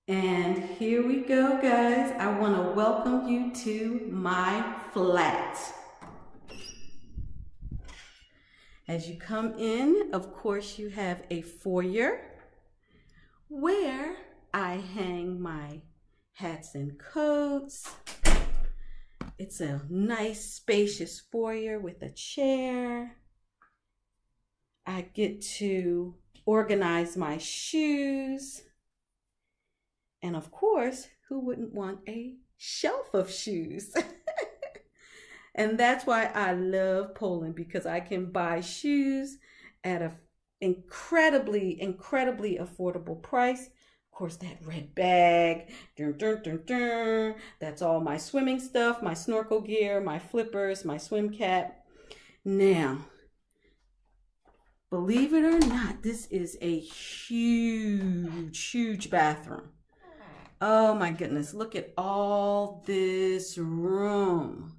And here we go, guys. I want to welcome you to my flat. As you come in, of course, you have a foyer where I hang my hats and coats. It's a nice, spacious foyer with a chair. I get to organize my shoes. And of course, who wouldn't want a shelf of shoes? And that's why I love Poland, because I can buy shoes at an incredibly affordable price. Of course, that red bag, dun, dun, dun, dun, that's all my swimming stuff, my snorkel gear, my flippers, my swim cap. Now, believe it or not, this is a huge bathroom. Oh my goodness, look at all this room.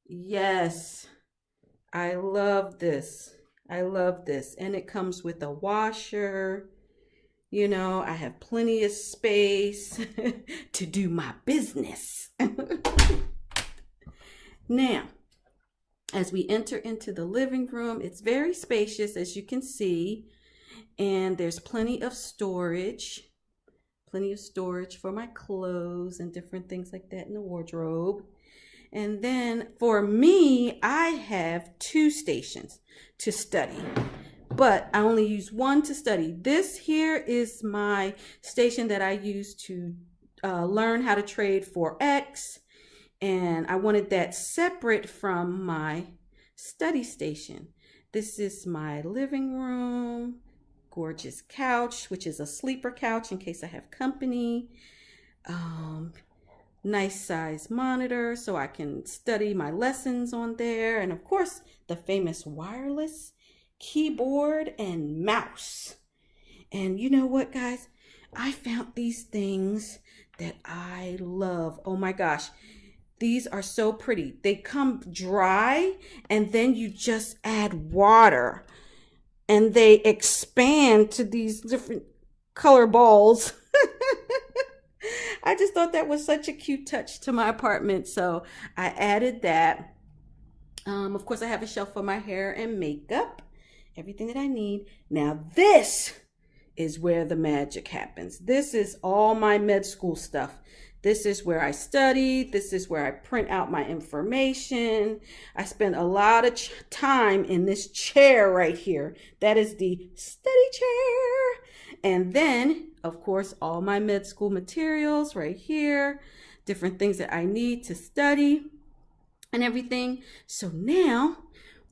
Yes, I love this. I love this. And it comes with a washer. You know, I have plenty of space to do my business. Now, as we enter into the living room, it's very spacious, as you can see. And there's plenty of storage for my clothes and different things like that in the wardrobe. And then for me, I have 2 stations to study, but I only use one to study. This here is my station that I use to learn how to trade Forex, and I wanted that separate from my study station. This is my living room, gorgeous couch, which is a sleeper couch in case I have company. Nice size monitor so I can study my lessons on there. And of course, the famous wireless keyboard and mouse. And you know what, guys? I found these things that I love. Oh my gosh. These are so pretty. They come dry and then you just add water and they expand to these different color balls. I just thought that was such a cute touch to my apartment, so I added that. Of course, I have a shelf for my hair and makeup, everything that I need. Now, this is where the magic happens. This is all my med school stuff. This is where I study. This is where I print out my information. I spend a lot of time in this chair right here. That is the study chair. And then, of course, all my med school materials right here, different things that I need to study and everything. So now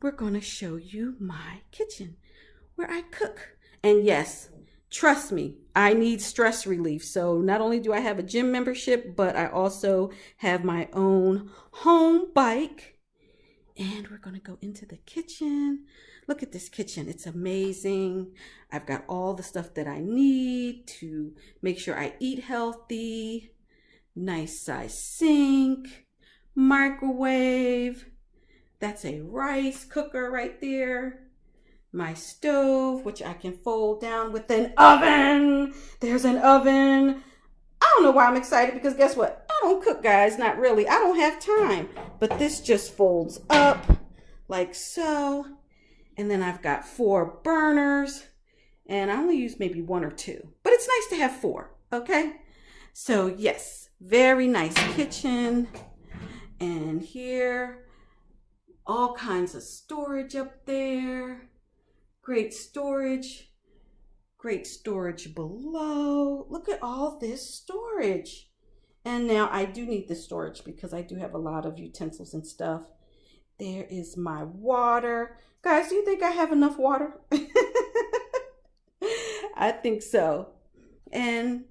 we're going to show you my kitchen where I cook. And yes, trust me, I need stress relief. So not only do I have a gym membership, but I also have my own home bike. And we're going to go into the kitchen. Look at this kitchen. It's amazing. I've got all the stuff that I need to make sure I eat healthy. Nice size sink, microwave. That's a rice cooker right there. My stove, which I can fold down with an oven. There's an oven. I don't know why I'm excited, because guess what? I don't cook, guys. Not really. I don't have time. But this just folds up like so. And then I've got 4 burners. And I only use maybe 1 or 2. But it's nice to have 4, okay? So yes, very nice kitchen. And here, all kinds of storage up there. Great storage below. Look at all this storage. And now I do need the storage because I do have a lot of utensils and stuff. There is my water. Guys, do you think I have enough water? I think so. And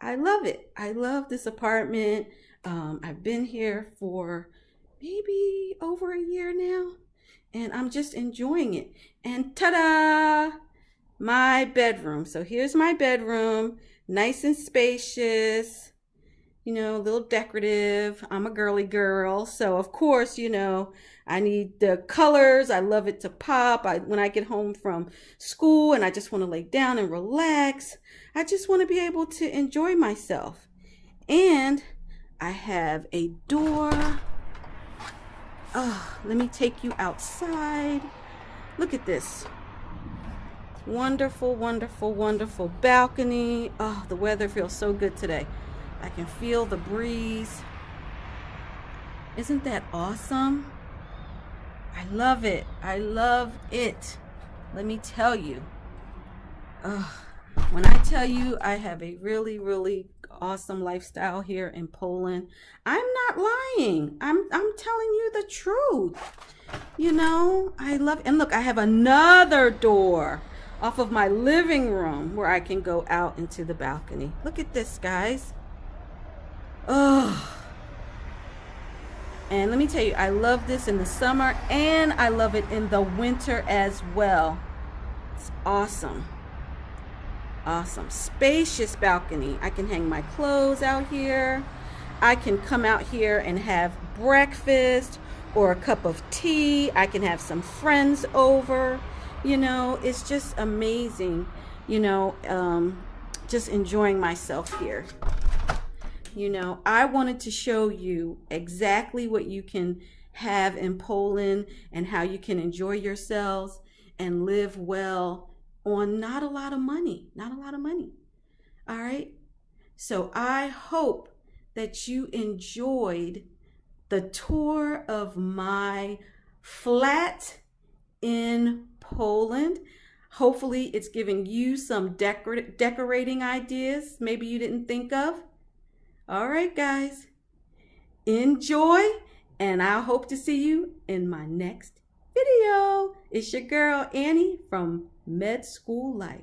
I love it. I love this apartment. I've been here for maybe over a year now, and I'm just enjoying it. And ta-da! My bedroom. So here's my bedroom, nice and spacious. a little decorative. I'm a girly girl. So, of course, I need the colors. I love it to pop. When I get home from school and I just want to lay down and relax, I just want to be able to enjoy myself. And I have a door. Oh, let me take you outside. Look at this. Wonderful, wonderful, wonderful balcony. Oh, the weather feels so good today. I can feel the breeze. Isn't that awesome? I love it. I love it. Let me tell you. When I tell you I have a really, really awesome lifestyle here in Poland, I'm not lying. I'm telling you the truth. I love it. And look, I have another door off of my living room where I can go out into the balcony. Look at this, guys. Oh. And let me tell you, I love this in the summer and I love it in the winter as well. It's awesome. Awesome. Spacious balcony. I can hang my clothes out here. I can come out here and have breakfast or a cup of tea. I can have some friends over. It's just amazing, just enjoying myself here. I wanted to show you exactly what you can have in Poland and how you can enjoy yourselves and live well on not a lot of money. All right. So I hope that you enjoyed the tour of my flat in Poland. Hopefully it's giving you some decorating ideas maybe you didn't think of. All right, guys. Enjoy, and I hope to see you in my next video. It's your girl Annie from Med School Life.